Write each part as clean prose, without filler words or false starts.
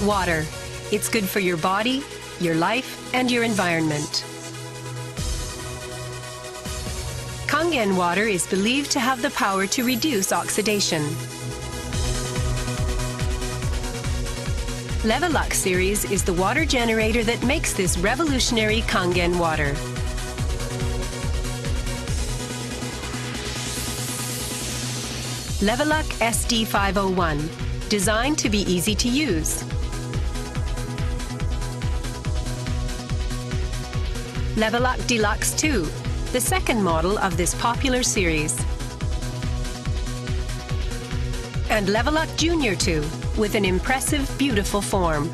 Water. It's good for your body, your life, and your environment. Kangen water is believed to have the power to reduce oxidation. Levelux series is the water generator that makes this revolutionary Kangen water. Levelux SD501, designed to be easy to use. Levelux Deluxe 2, the second model of this popular series. And Levelux Junior 2, with an impressive, beautiful form.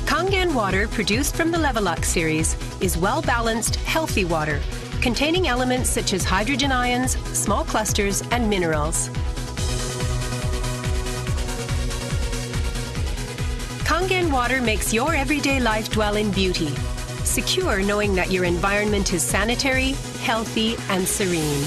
Kangen water produced from the Levelux series is well-balanced, healthy water, containing elements such as hydrogen ions, small clusters, and minerals. Kangen water makes your everyday life dwell in beauty, secure knowing that your environment is sanitary, healthy, and serene.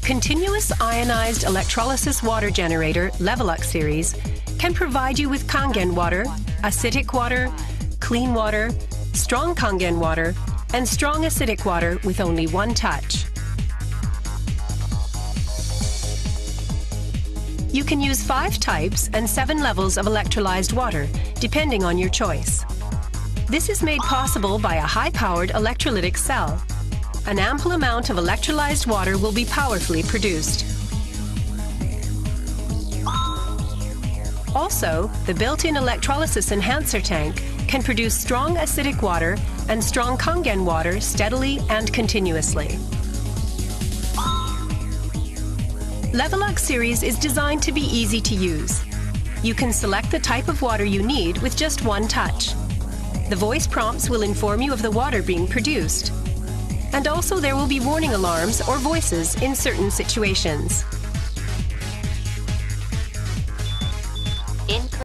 Continuous ionized electrolysis water generator Levelux series can provide you with Kangen water, acidic water, clean water, strong Kangen water, and strong acidic water with only one touch. You can use 5 types and 7 levels of electrolyzed water, depending on your choice. This is made possible by a high-powered electrolytic cell. An ample amount of electrolyzed water will be powerfully produced. Also, the built-in electrolysis enhancer tank can produce strong acidic water and strong Kangen water steadily and continuously. Levelux series is designed to be easy to use. You can select the type of water you need with just one touch. The voice prompts will inform you of the water being produced. And also there will be warning alarms or voices in certain situations.